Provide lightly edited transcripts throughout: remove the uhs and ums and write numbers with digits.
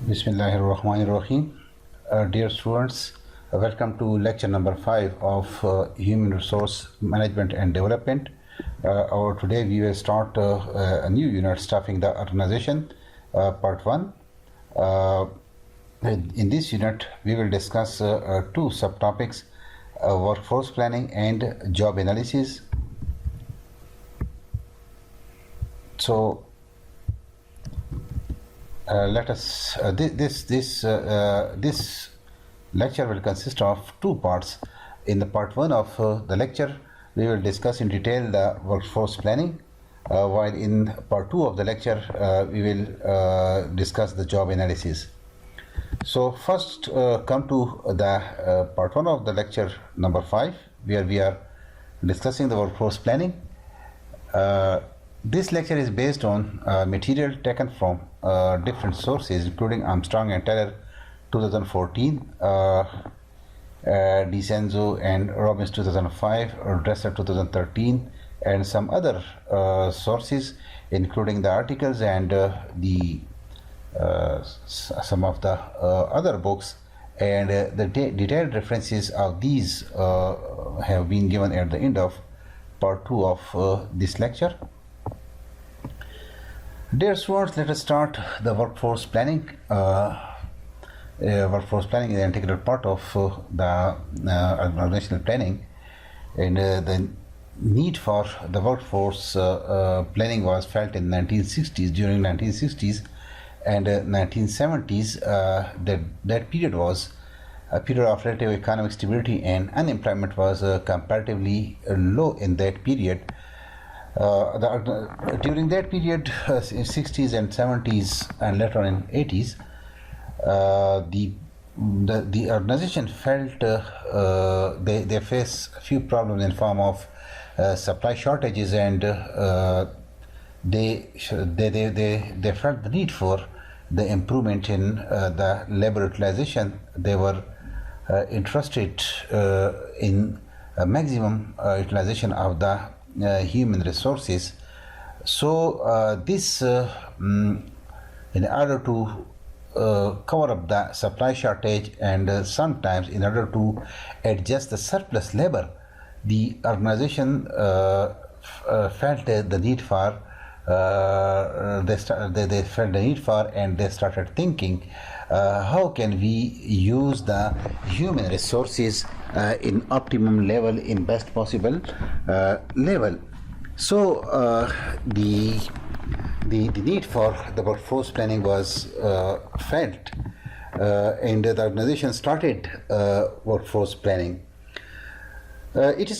Bismillahirrahmanirrahim. Dear students, welcome to lecture number 5 of Human Resource Management and Development. Today we will start a new unit, Staffing the Organization, part 1. In this unit, we will discuss two subtopics, workforce planning and job analysis. So this lecture will consist of two parts. In the part 1 of the lecture, we will discuss in detail the workforce planning, while in part 2 of the lecture, we will discuss the job analysis. So first come to the part 1 of the lecture number 5, where we are discussing the workforce planning. This lecture is based on material taken from different sources, including Armstrong and Taylor 2014, DiCenzo and Robbins 2005, Dresser 2013, and some other sources, including the articles and some of the other books, and the detailed references of these have been given at the end of part 2 of this lecture. Dear students, let us start the workforce planning. Workforce planning is an integral part of the organizational planning, and the need for the workforce planning was felt in 1960s, during 1960s and 1970s. That period was a period of relative economic stability, and unemployment was comparatively low in that period. During that period, in 60s and 70s and later on in 80s, the organization felt they face a few problems in form of supply shortages, and they felt the need for the improvement in the labor utilization. They were interested in a maximum utilization of the human resources. So this in order to cover up the supply shortage, and sometimes in order to adjust the surplus labor, the organization felt the need for they felt the need for, and they started thinking, how can we use the human resources in optimum level, in best possible level. So the need for the workforce planning was felt, and the organization started workforce planning. It is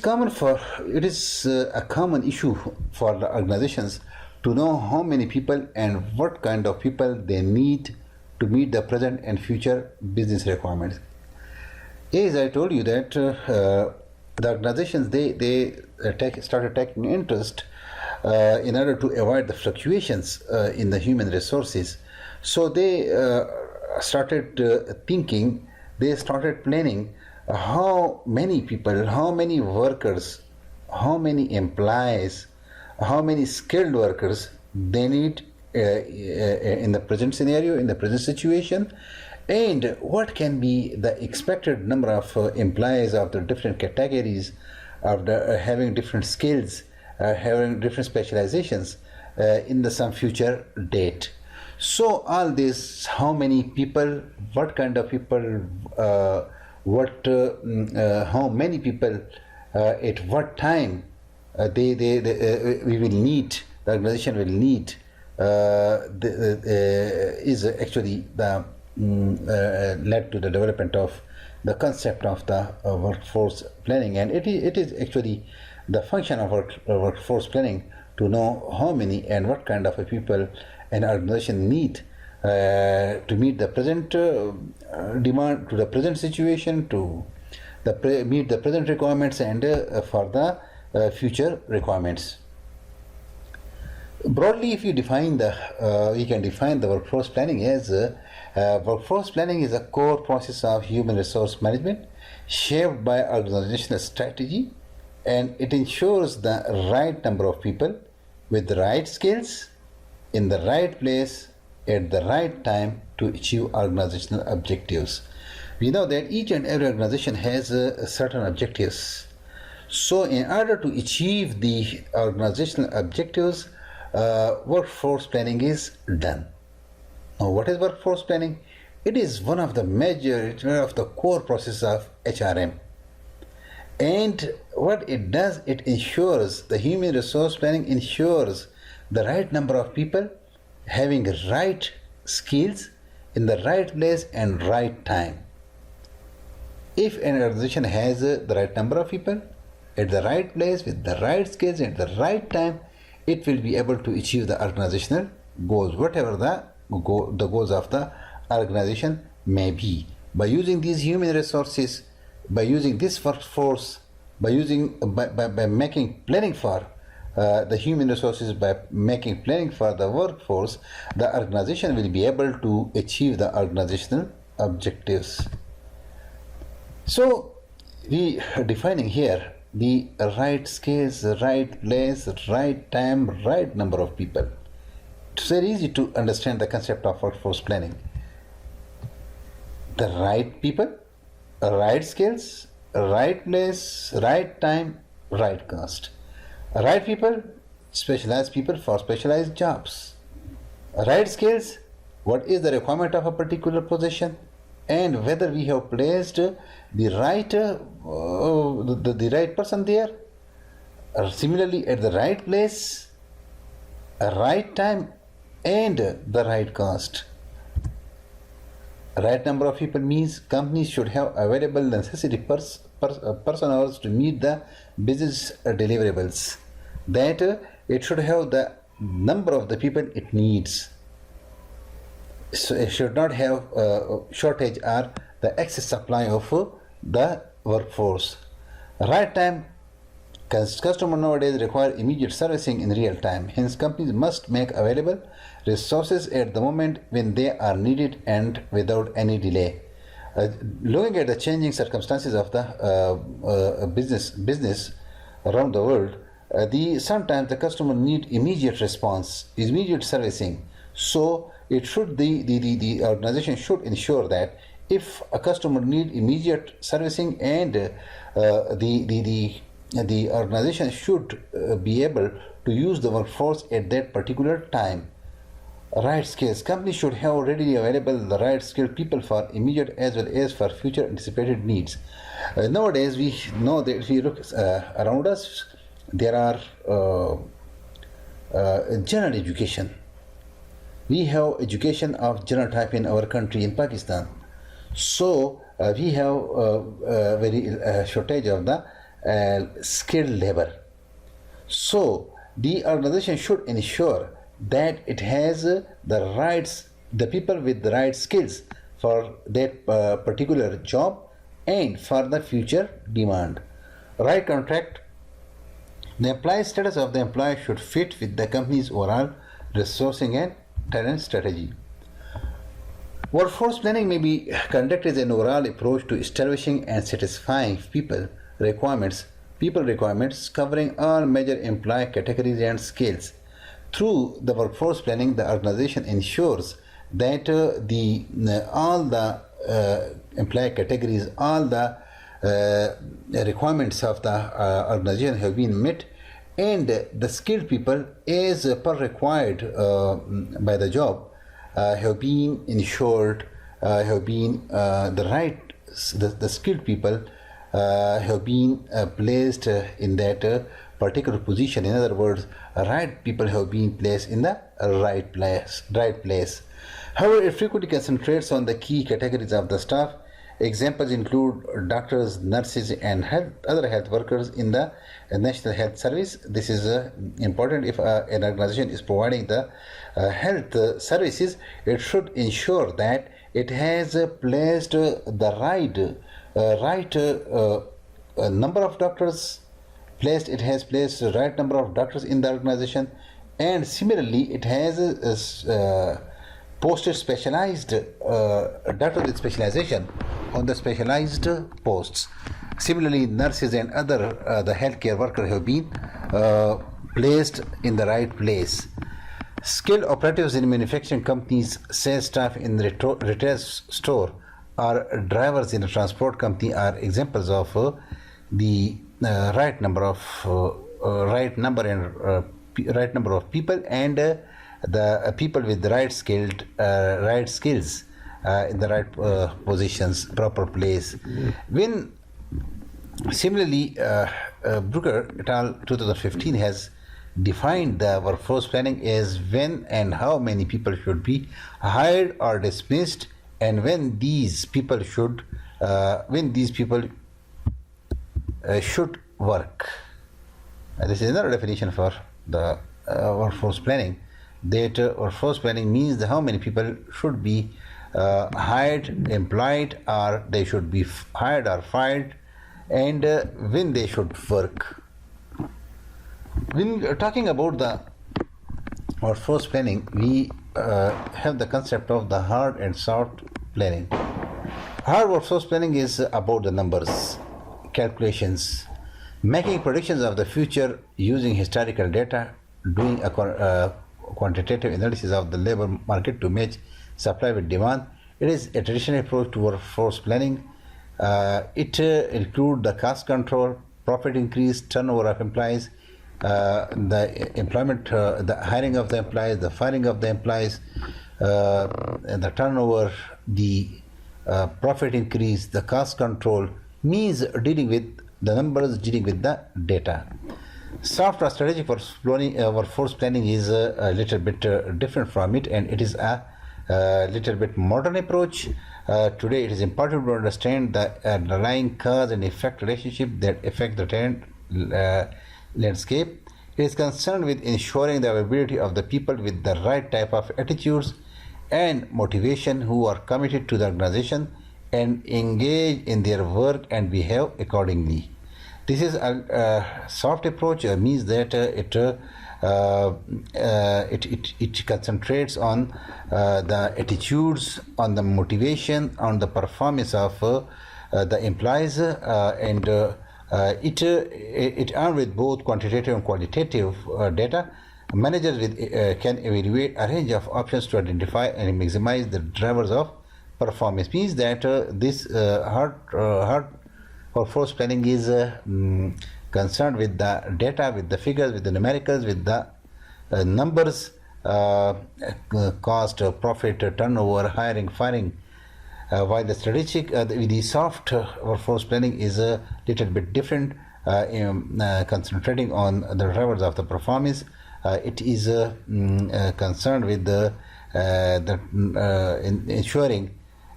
a common issue for the organizations to know how many people and what kind of people they need to meet the present and future business requirements. As I told you that the organizations they started taking interest in order to avoid the fluctuations in the human resources. So they started thinking, they started planning how many people, how many workers, how many employees, how many skilled workers they need in the present scenario, in the present situation, and what can be the expected number of employees of the different categories, of the having different skills, having different specializations in the some future date. So all this, how many people, what kind of people, how many people, at what time we will need, the organization will need, is actually the led to the development of the concept of the workforce planning. And it is actually the function of workforce planning to know how many and what kind of people an organization need to meet the present demand, to the present situation, to meet the present requirements, and for the future requirements. Broadly, if you define we can define the workforce planning as workforce planning is a core process of human resource management shaped by organizational strategy, and it ensures the right number of people with the right skills in the right place at the right time to achieve organizational objectives. We know that each and every organization has certain objectives. So in order to achieve the organizational objectives, workforce planning is done. Now, what is workforce planning? It is one of the core processes of HRM. And what it does, it ensures, the human resource planning ensures the right number of people having right skills in the right place and right time. If an organization has the right number of people at the right place with the right skills at the right time, it will be able to achieve the organizational goals, whatever the goals of the organization may be. By using these human resources, by using this workforce, by making planning for the human resources, by making planning for the workforce, the organization will be able to achieve the organizational objectives. So we are defining here the right skills, right place, right time, right number of people. It's very easy to understand the concept of workforce planning. The right people, right skills, right place, right time, right cost. Right people, specialized people for specialized jobs. Right skills, what is the requirement of a particular position, and whether we have placed the right person there, or similarly at the right place, right time, and the right cost. Right number of people means companies should have available necessary personnel to meet the business deliverables. That it should have the number of the people it needs. So it should not have shortage or the excess supply of the workforce. Right time, customers nowadays require immediate servicing in real time. Hence, companies must make available resources at the moment when they are needed and without any delay. Looking at the changing circumstances of the business around the world, sometimes the customer need immediate response, immediate servicing. So it should the organization should ensure that if a customer need immediate servicing, and the organization should be able to use the workforce at that particular time. Right skills. Companies should have readily available the right skilled people for immediate as well as for future anticipated needs. Nowadays, we know that if we look around us, there are general education. We have education of general type in our country, in Pakistan. So we have a very shortage of the skilled labor. So the organization should ensure that it has the people with the right skills for that particular job and for the future demand. Right contract. The employee status of the employee should fit with the company's overall resourcing and talent strategy. Workforce planning may be conducted as an overall approach to establishing and satisfying people requirements covering all major employee categories and skills. Through the workforce planning, the organization ensures that all the employee categories, all the requirements of the organization have been met, and the skilled people as per required by the job have been ensured, the skilled people have been placed in that particular position. In other words, right people have been placed in the right place. However, it frequently concentrates on the key categories of the staff. Examples include doctors, nurses, and other health workers in the National Health Service. This is important. If an organization is providing the health services, it should ensure that it has placed the right number of doctors. It has placed the right number of doctors in the organization, and similarly, it has posted specialized doctors with specialization on the specialized posts. Similarly, nurses and other the healthcare workers have been placed in the right place. Skilled operatives in manufacturing companies, sales staff in the retail store, or drivers in a transport company are examples of the right number of right number of people and the people with the right skills in the right positions, proper place. When similarly, Brooker et al. 2015 has defined the workforce planning as when and how many people should be hired or dismissed, and when these people should should work. This is another definition for the workforce planning. That workforce planning means how many people should be hired, employed, or they should be hired or fired, and when they should work. When talking about the workforce planning, we have the concept of the hard and soft planning. Hard workforce planning is about the numbers, calculations, making predictions of the future using historical data, doing a quantitative analysis of the labor market to match supply with demand. It is a traditional approach to workforce planning. It includes the cost control, profit increase, turnover of employees, the employment, the hiring of the employees, the firing of the employees, and the turnover, the profit increase, the cost control, means dealing with the numbers, dealing with the data. Soft or strategic workforce planning is a little bit different from it, and it is a little bit modern approach. Today it is important to understand the underlying cause and effect relationship that affect the talent landscape. It is concerned with ensuring the availability of the people with the right type of attitudes and motivation who are committed to the organization and engage in their work and behave accordingly. This is a soft approach, means that it concentrates on the attitudes, on the motivation, on the performance of the employees, and it armed with both quantitative and qualitative data. Managers can evaluate a range of options to identify and maximize the drivers of performance. Means that this hard workforce planning is concerned with the data, with the figures, with the numericals, with the numbers, cost, profit, turnover, hiring, firing. While the strategic, the soft workforce planning is a little bit different, concentrating on the drivers of the performance. It is concerned with ensuring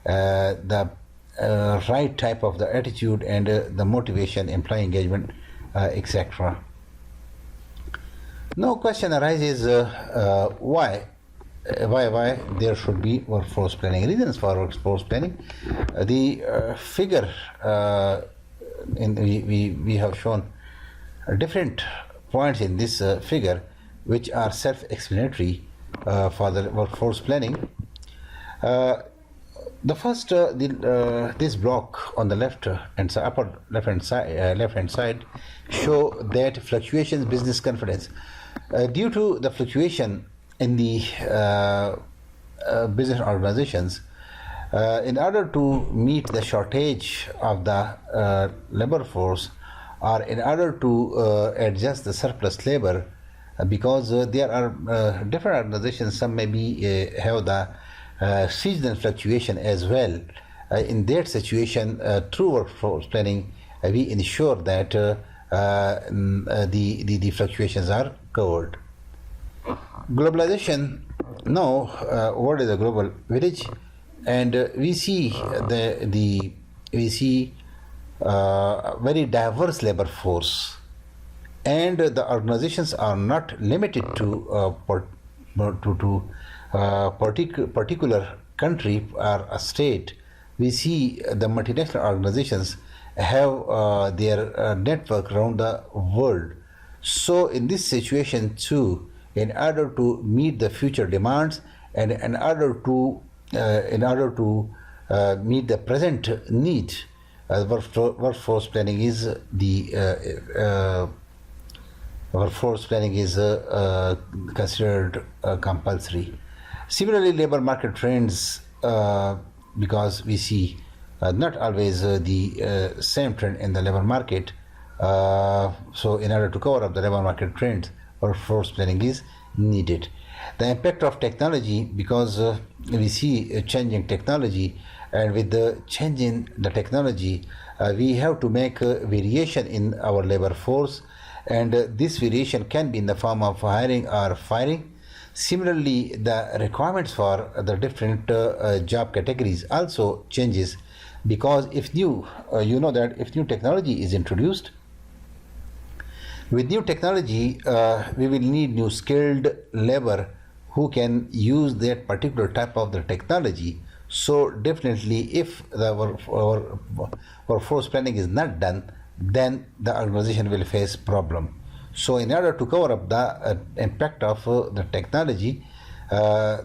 the right type of the attitude and the motivation, employee engagement, etc. Now question arises, why there should be workforce planning. Reasons for workforce planning. The figure we have shown different points in this figure which are self-explanatory for the workforce planning. The first, this block on the left and upper left hand side show that fluctuations business confidence. Due to the fluctuation in the business organizations, in order to meet the shortage of the labor force, or in order to adjust the surplus labor, because there are different organizations, some maybe have the seasonal fluctuation as well. In that situation, through workforce planning, we ensure that the fluctuations are covered. Globalization. Now, what is a global village? And we see very diverse labor force, and the organizations are not limited to particular country or a state. We see the multinational organizations have their network around the world. So in this situation too, in order to meet the future demands and in order to meet the present need, workforce planning is the workforce planning is considered compulsory. Similarly, labor market trends, because we see not always the same trend in the labor market. So, in order to cover up the labor market trends, workforce planning is needed. The impact of technology, because we see a changing technology, and with the change in the technology, we have to make a variation in our labor force, and this variation can be in the form of hiring or firing. Similarly, the requirements for the different job categories also changes, because if new, you know that if new technology is introduced, with new technology, we will need new skilled labor who can use that particular type of the technology. So definitely, if our workforce planning is not done, then the organization will face problem. So in order to cover up the impact of the technology, the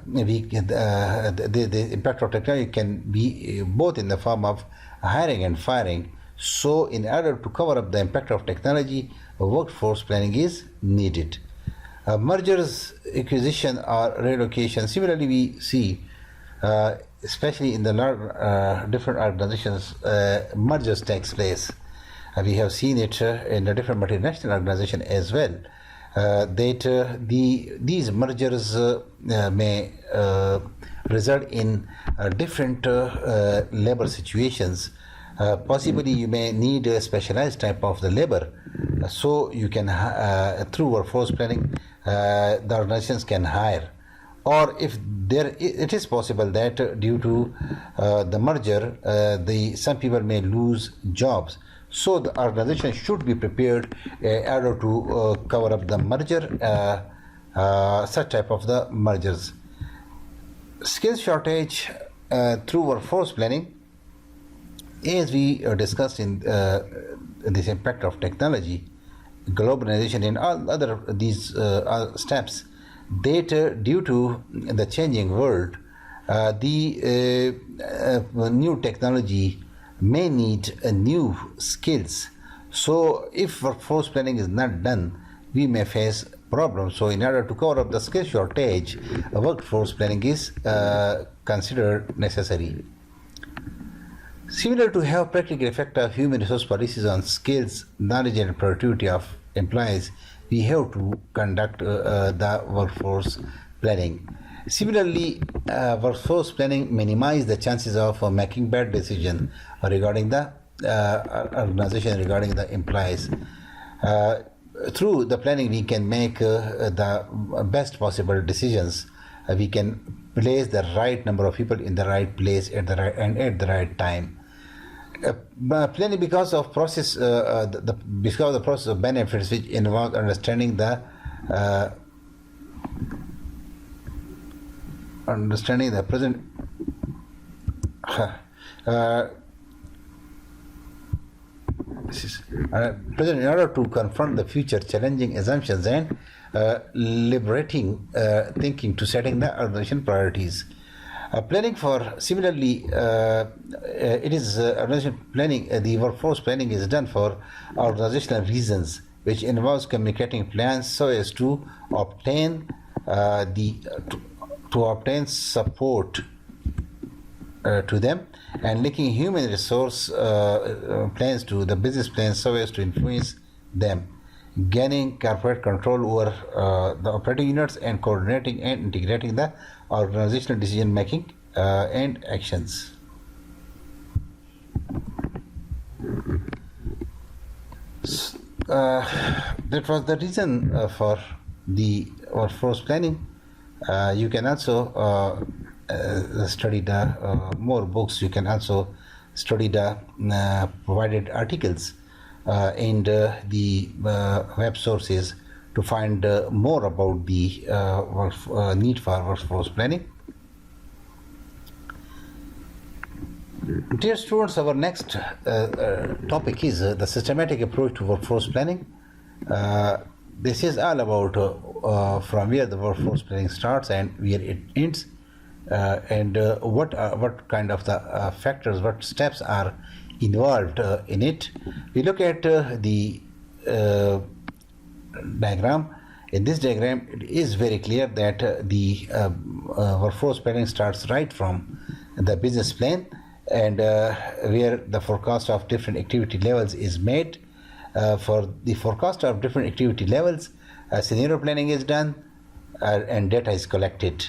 impact of technology can be both in the form of hiring and firing. So in order to cover up the impact of technology, workforce planning is needed. Mergers, acquisition, or relocation. Similarly, we see, especially in the different organizations, mergers takes place. We have seen it in the different multinational organizations as well. That these mergers may result in different labor situations. Possibly you may need a specialized type of the labor, so you can through workforce planning the organizations can hire, or if there it is possible that due to the merger some people may lose jobs, so the organization should be prepared in order to cover up the merger, such type of the mergers. Skill shortage through workforce planning, as we discussed in this impact of technology, globalization, and all other these steps, that due to the changing world, the new technology may need new skills. So if workforce planning is not done, we may face problems. So in order to cover up the skill shortage, workforce planning is considered necessary. Similar to have practical effect of human resource policies on skills, knowledge, and productivity of employees, we have to conduct the workforce planning. Similarly, workforce planning minimize the chances of making bad decisions regarding the organization, regarding the employees. Through the planning, we can make the best possible decisions. We can place the right number of people in the right place at the right and at the right time. Planning because of process, because of the process of benefits, which involves understanding the present. Present in order to confront the future, challenging assumptions and liberating thinking to setting the organization priorities. Planning for similarly, it is organization planning. The workforce planning is done for organizational reasons, which involves communicating plans so as to obtain to obtain support to them, and linking human resource plans to the business plans so as to influence them, gaining corporate control over the operating units, and coordinating and integrating the organizational decision making and actions. That was the reason for the workforce planning. You can also study the more books. You can also study the provided articles and the web sources to find more about the need for workforce planning. Dear students, our next topic is the systematic approach to workforce planning. This is all about from where the workforce planning starts and where it ends, and what kind of the factors, what steps are involved in it. We look at the diagram. In this diagram, it is very clear that the workforce planning starts right from the business plan, and where the forecast of different activity levels is made. For the forecast of different activity levels, scenario planning is done and data is collected.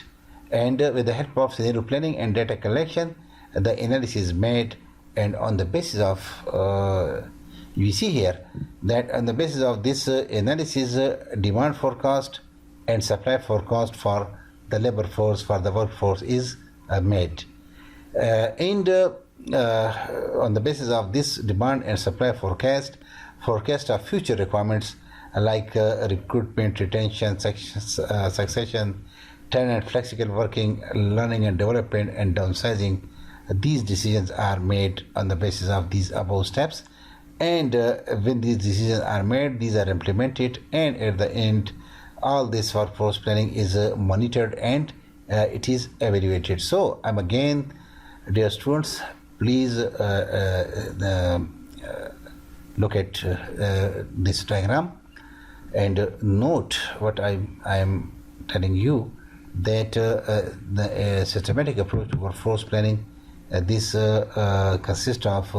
And with the help of scenario planning and data collection, the analysis is made, and on the basis of you see here that on the basis of this analysis, demand forecast and supply forecast for the labor force, for the workforce is made. And on the basis of this demand and supply forecast of future requirements like recruitment, retention, succession, tenant, flexible working, learning and development, and downsizing, these decisions are made on the basis of these above steps. And when these decisions are made, these are implemented, and at the end, all this workforce planning is monitored and it is evaluated. So I'm again, dear students, please look at this diagram and note what I am telling you, that the systematic approach to workforce planning, this consists of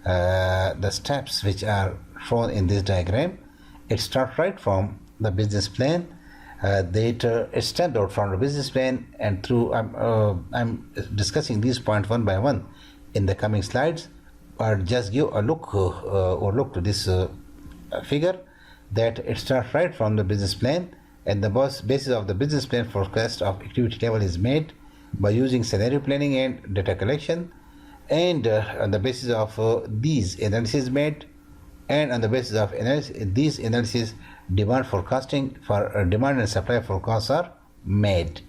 the steps which are shown in this diagram. It starts right from the business plan. It stems out from the business plan, and through I'm discussing these points one by one in the coming slides, but just give a look to this figure, that it starts right from the business plan, and the basis of the business plan forecast of activity level is made by using scenario planning and data collection. And on the basis of these analyses made, and on the basis of these analyses, demand forecasting for demand and supply forecasts are made.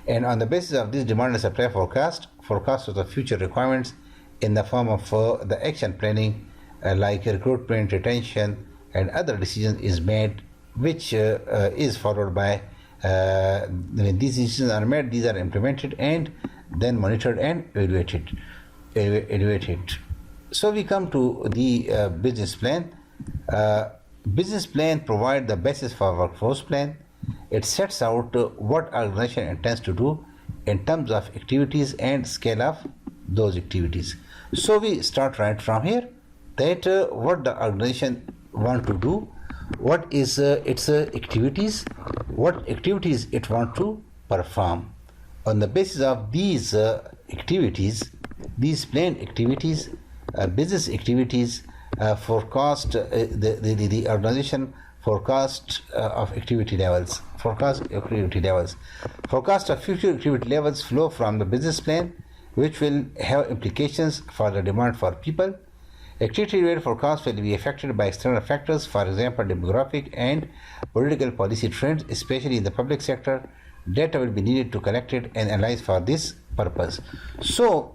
And on the basis of this demand and supply forecast of the future requirements in the form of the action planning like recruitment, retention, and other decisions is made, which is followed by when these decisions are made, these are implemented and then monitored and evaluated. So we come to the business plan. Business plan provides the basis for workforce plan. It sets out what organization intends to do in terms of activities and scale of those activities. So we start right from here, that what the organization want to do, what is its activities, what activities it want to perform. On the basis of these activities, these planned activities, business activities, forecast the organization forecast of activity levels. Forecast of future activity levels flow from the business plan, which will have implications for the demand for people. Activity level forecast will be affected by external factors, for example, demographic and political policy trends, especially in the public sector. Data will be needed to collect it and analyze for this purpose. So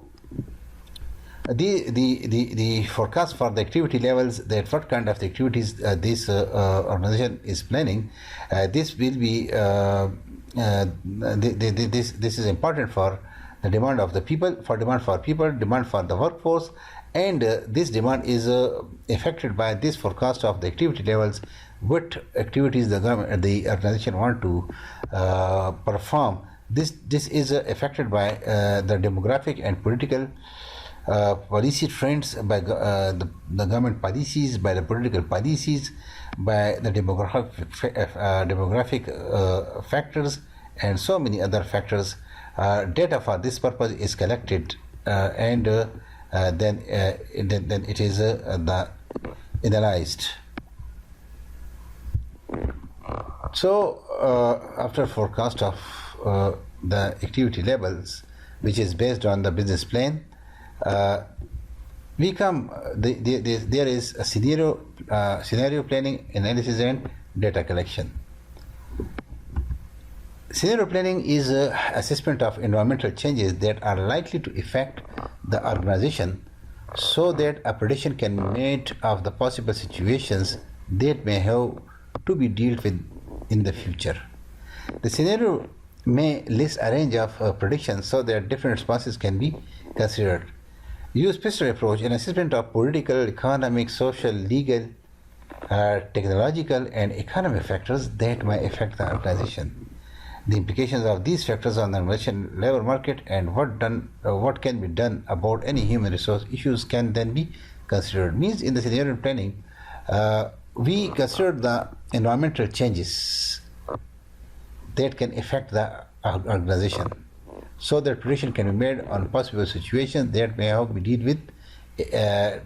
the forecast for the activity levels, that what kind of the activities this organization is planning, this will be this is important for the demand of the people, demand for the workforce, and this demand is affected by this forecast of the activity levels, what activities the organization want to perform. This is affected by the demographic and political policy trends, by the government policies, by the political policies, by the demographic factors, and so many other factors. Data for this purpose is collected, and then it is analyzed. So after forecast of the activity levels, which is based on the business plan, we come. There is a scenario planning, analysis, and data collection. Scenario planning is assessment of environmental changes that are likely to affect the organization, so that a prediction can be made of the possible situations that may have to be dealt with in the future. The scenario may list a range of predictions so that different responses can be considered. Use special approach in assessment of political, economic, social, legal, technological and economic factors that may affect the organization. The implications of these factors on the organization labor market and what can be done about any human resource issues can then be considered. Means in the scenario planning, we consider the environmental changes that can affect the organization, so that prediction can be made on possible situations that may have to be dealt with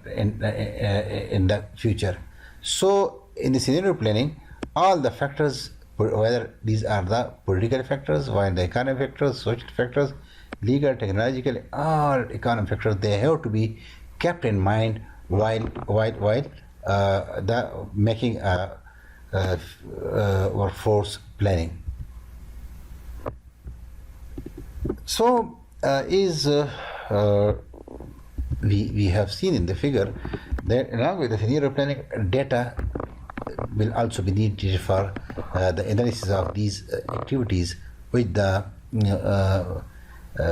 in the future. So in the scenario planning, all the factors, whether these are the political factors, while the economic factors, social factors, legal, technological, all economic factors, they have to be kept in mind while the making workforce planning. So we have seen in the figure that along with the scenario planning, data will also be needed for the analysis of these activities, which the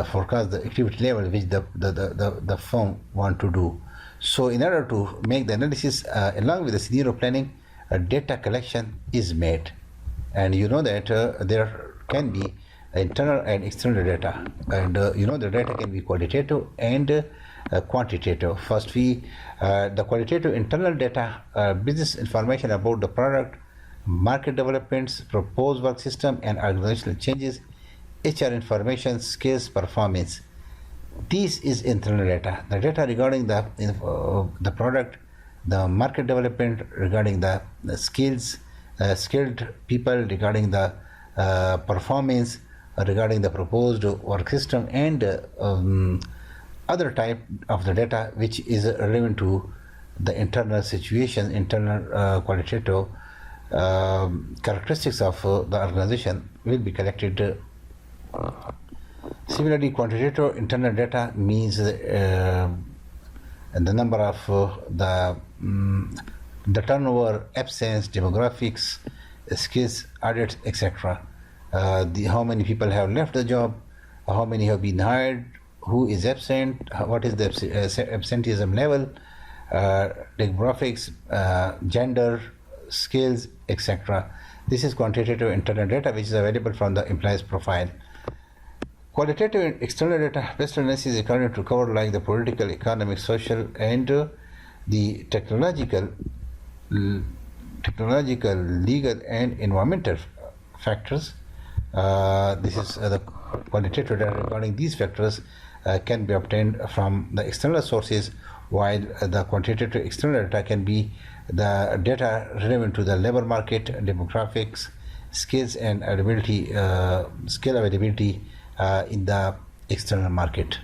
forecast the activity level which the firm want to do. So in order to make the analysis along with the scenario planning, data collection is made, and you know that there can be internal and external data, and you know the data can be qualitative and quantitative. First, the qualitative internal data, business information about the product, market developments, proposed work system, and organizational changes, HR information, skills, performance. This is internal data. The data regarding the product, the market development, regarding the skills, skilled people, regarding the performance, regarding the proposed work system, and other type of the data which is relevant to the internal situation, internal qualitative characteristics of the organization will be collected. Similarly, quantitative internal data means the number of the turnover, absence, demographics, skills, audits, etc. How many people have left the job, how many have been hired, who is absent, what is the absenteeism level, demographics, gender, skills, etc. This is quantitative internal data which is available from the employee's profile. Qualitative external data based analysis is according to cover like the political, economic, social, and the technological, legal, and environmental factors. This is the qualitative data regarding these factors can be obtained from the external sources, while the quantitative external data can be the data relevant to the labor market, demographics, skills, and availability, skill availability in the external market.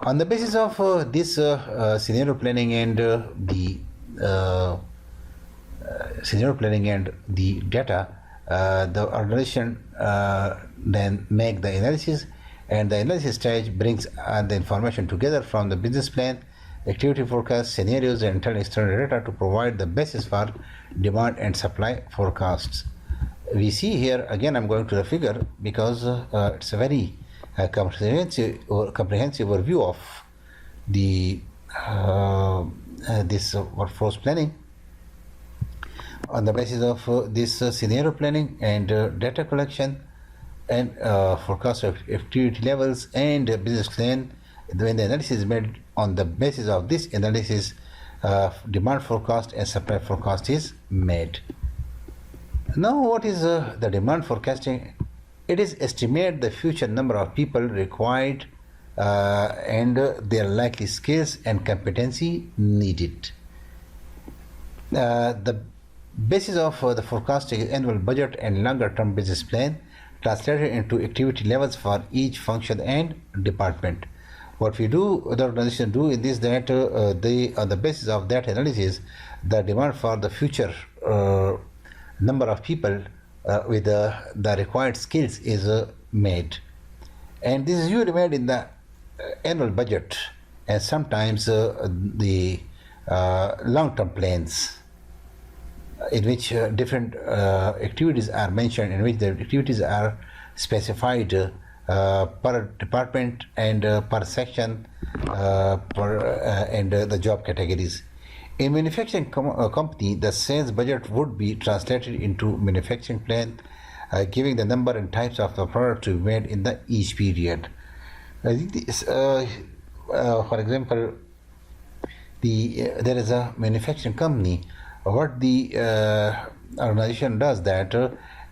On the basis of this scenario planning and the data, the organization then make the analysis, and the analysis stage brings the information together from the business plan, activity forecast, scenarios, and internal external data to provide the basis for demand and supply forecasts. We see here again, I'm going to the figure because it's a very comprehensive overview of the this workforce planning. On the basis of this scenario planning and data collection and forecast of activity levels and business plan, when the analysis is made on the basis of this analysis, demand forecast and supply forecast is made. Now, what is the demand forecasting? It is estimate the future number of people required and their likely skills and competency needed. The basis of the forecasting is annual budget and longer term business plan translated into activity levels for each function and department. What we do, the organization do in this, that they, on the basis of that analysis, the demand for the future number of people with the required skills is made, and this is usually made in the annual budget and sometimes the long-term plans, in which different activities are mentioned, in which the activities are specified per department and per section and the job categories. In manufacturing company, the sales budget would be translated into manufacturing plan, giving the number and types of the product to be made in the each period. I think this, for example, there is a manufacturing company. What the organization does that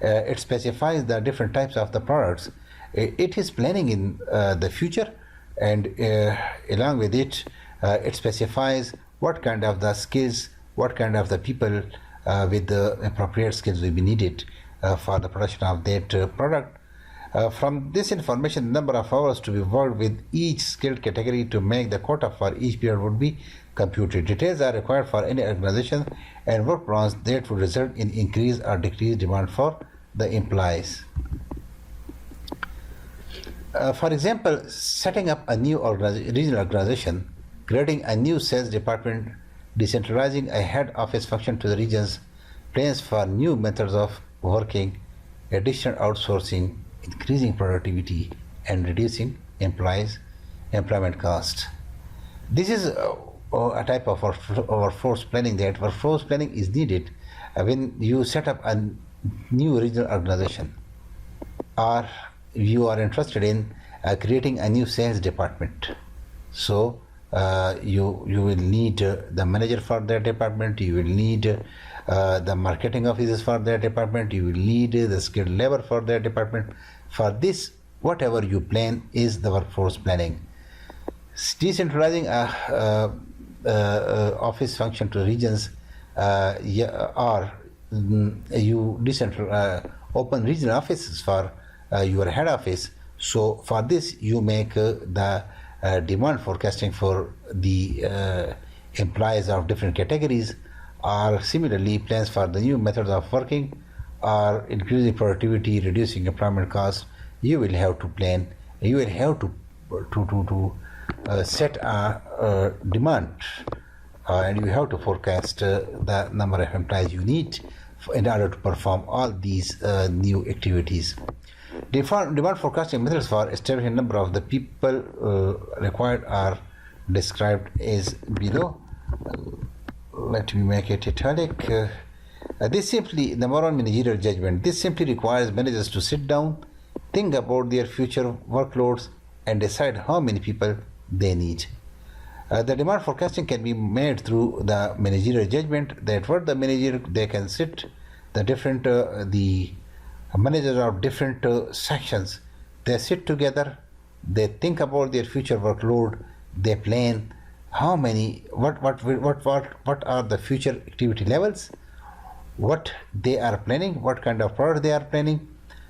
it specifies the different types of the products. It is planning in the future, and along with it, it specifies what kind of the skills, what kind of the people with the appropriate skills will be needed for the production of that product. From this information, the number of hours to be worked with each skilled category to make the quota for each period would be computed. Details are required for any organization and work plans that would result in increased or decreased demand for the employees. For example, setting up a new regional organization, creating a new sales department, decentralizing a head office function to the regions, plans for new methods of working, additional outsourcing, increasing productivity, and reducing employment cost. This is a type of workforce planning. That workforce planning is needed when you set up a new regional organization, or you are interested in creating a new sales department. So you will need the manager for that department, you will need the marketing officers for that department, you will need the skilled labor for that department. For this, whatever you plan is the workforce planning. Decentralizing office function to regions, or you open regional offices for your head office. So for this, you make the demand forecasting for the employees of different categories, or similarly plans for the new methods of working, or increasing productivity, reducing employment costs. You will have to plan. You will have to set a demand, and you have to forecast the number of employees you need in order to perform all these new activities. Demand forecasting methods for establishing number of the people required are described as below. Let me make it italic. This simply, number one, managerial judgment. This simply requires managers to sit down, think about their future workloads, and decide how many people they need. The demand forecasting can be made through the managerial judgment. That what the manager, they can sit the different the managers of different sections. They sit together, they think about their future workload, they plan how many, what are the future activity levels, what they are planning, what kind of product they are planning,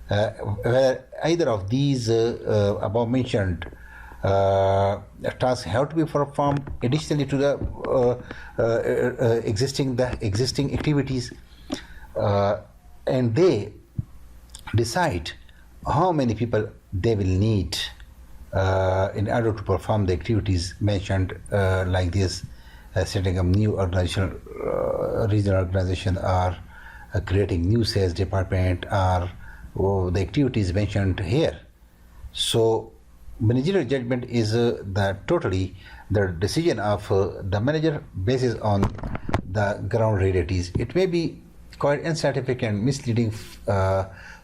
whether either of these above mentioned tasks have to be performed additionally to the existing activities, and they decide how many people they will need in order to perform the activities mentioned, like this, setting up new organization, regional organization, or creating new sales department, or the activities mentioned here. So managerial judgment is the decision of the manager based on the ground realities. It may be quite unscientific and misleading.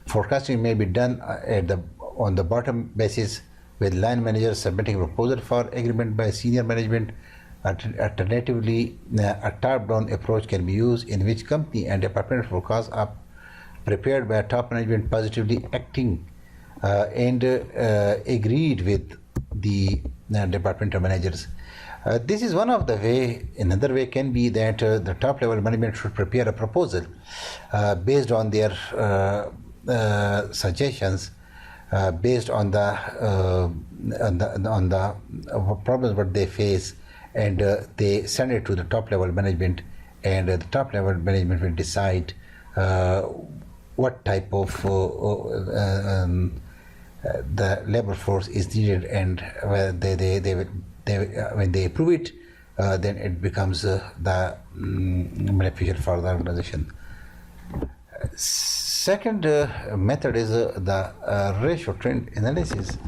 Forecasting may be done on the bottom basis, with line managers submitting a proposal for agreement by senior management. Alternatively, a top-down approach can be used, in which company and department forecasts are prepared by top management positively acting and agreed with the departmental managers. This is one of the way. Another way can be that the top level management should prepare a proposal based on their suggestions, based on the problems what they face, and they send it to the top level management, and the top level management will decide what type of the labor force is needed, and when they approve it, then it becomes the beneficial for the organization. Second method is the ratio trend analysis.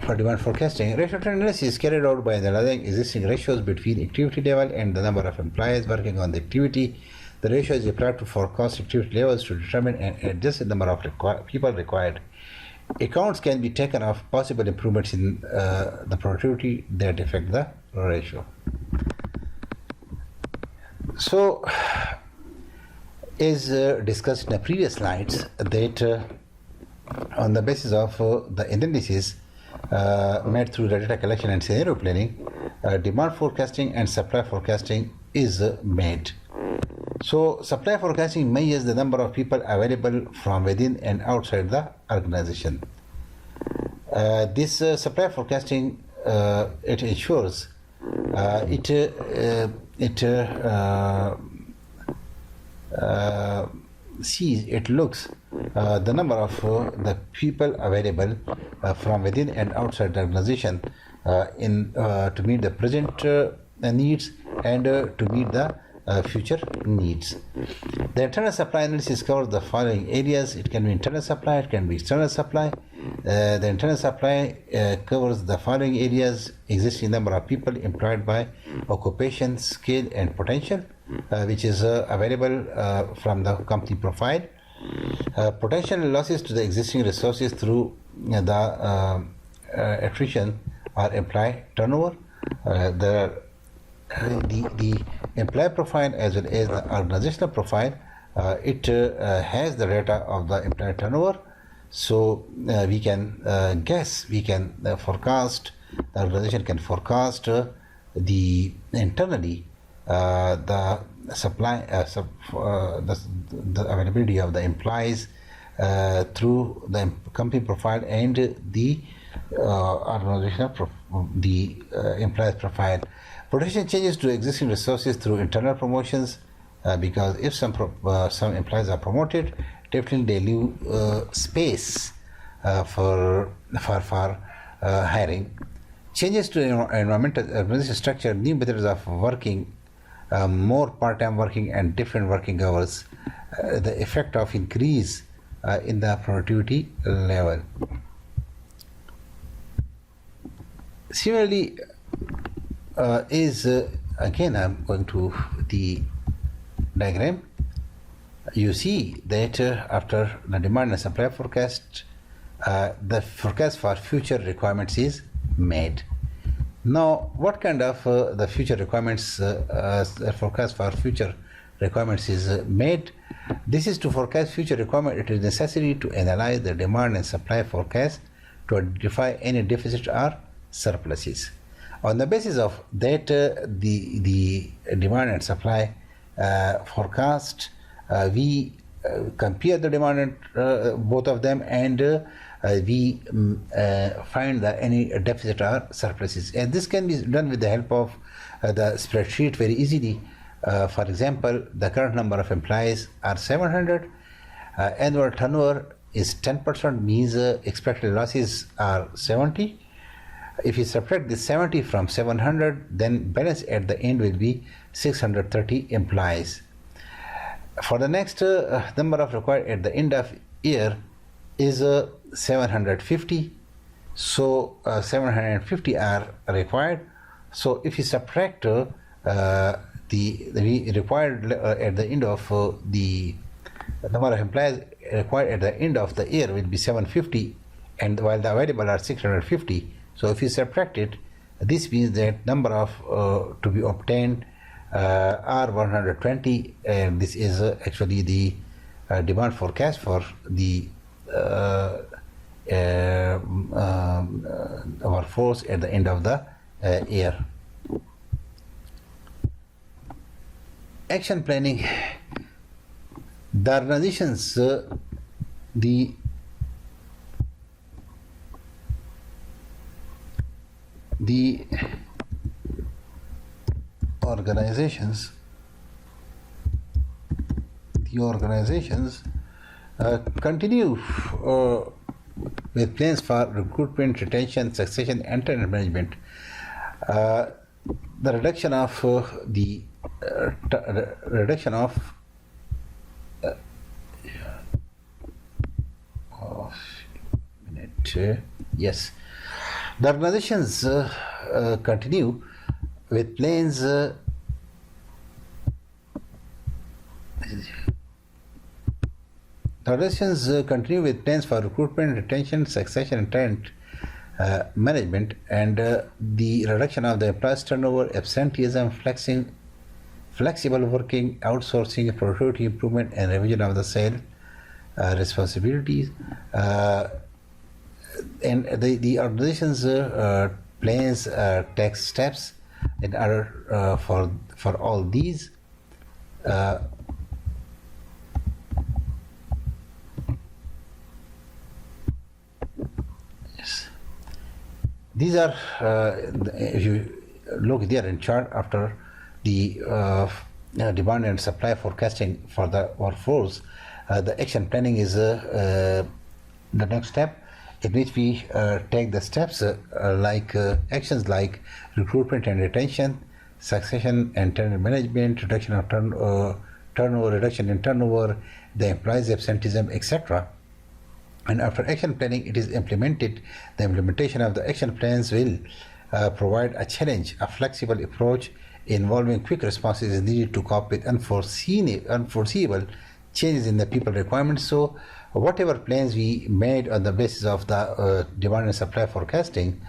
for demand forecasting, ratio trend analysis is carried out by analyzing existing ratios between activity level and the number of employees working on the activity. The ratio is applied to forecast activity levels to determine and adjust the number of people required. Accounts can be taken of possible improvements in the productivity that affect the ratio. So, as discussed in the previous slides, that on the basis of the analysis made through the data collection and scenario planning, demand forecasting and supply forecasting is made. So, supply forecasting measures the number of people available from within and outside the organization. This supply forecasting it ensures it looks the number of the people available from within and outside the organization to meet the present needs and to meet the future needs. The internal supply analysis covers the following areas. It can be internal supply, it can be external supply. The internal supply covers the following areas: existing number of people employed by occupation, skill and potential, which is available from the company profile. Potential losses to the existing resources through the attrition or employee turnover. The employee profile as well as the organizational profile, it has the data of the employee turnover. So we can guess, we can forecast, the organization can forecast the internally the supply, the availability of the employees through the company profile and the organizational the employees profile. Potential changes to existing resources through internal promotions, because if some employees are promoted, definitely they leave space for hiring. Changes to environmental organizational structure, new methods of working, more part-time working and different working hours, the effect of increase in the productivity level. Similarly, again I'm going to the diagram. You see that after the demand and supply forecast, the forecast for future requirements is made. Now, what kind of the future requirements, forecast for future requirements is made? This is to forecast future requirement. It is necessary to analyze the demand and supply forecast to identify any deficit or surpluses. On the basis of that, the demand and supply forecast, we compare the demand and both of them, and we find that any deficit or surpluses. And this can be done with the help of the spreadsheet very easily. For example, the current number of employees are 700. Annual turnover is 10%, means expected losses are 70. If you subtract this 70 from 700, then balance at the end will be 630 employees. For the next number of required at the end of year is 750. So 750 are required. So if you subtract the required at the end of the number of employees required at the end of the year will be 750, and while the available are 650. So if you subtract it, this means that number of to be obtained are 120, and this is actually the demand forecast for the workforce at the end of the year. Action planning. The organizations, the organizations continue with plans for recruitment, retention, succession, and talent management. The reduction of The organizations continue with plans. The organizations continue with plans for recruitment, retention, succession, and talent management, and the reduction of the employees' turnover, absenteeism, flexible working, outsourcing, productivity improvement, and revision of the sale responsibilities. And the organization's plans take steps in order for all these. Yes. These are, if you look there in chart after the demand and supply forecasting for the workforce, the action planning is the next step in which we take the steps like actions like recruitment and retention, succession and talent management, reduction of turnover, reduction in turnover, the employees absenteeism, etc. And after action planning, it is implemented. The implementation of the action plans will provide a challenge. A flexible approach involving quick responses is needed to cope with unforeseeable changes in the people requirements. So whatever plans we made on the basis of the demand and supply forecasting,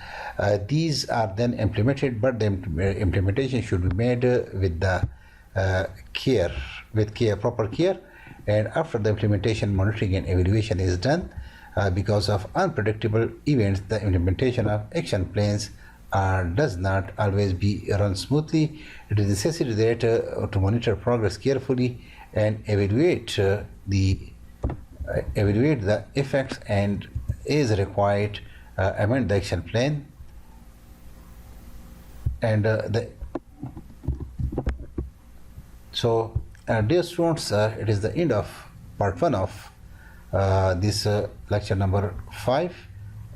these are then implemented, but the implementation should be made with the proper care. And after the implementation, monitoring and evaluation is done. Because of unpredictable events, the implementation of action plans does not always be run smoothly. It is necessary that to monitor progress carefully and evaluate the effects, and is required amend the action plan. And dear students, it is the end of part 1 of this lecture number 5,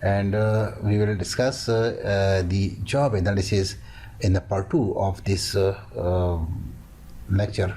and we will discuss the job analysis in the part 2 of this lecture.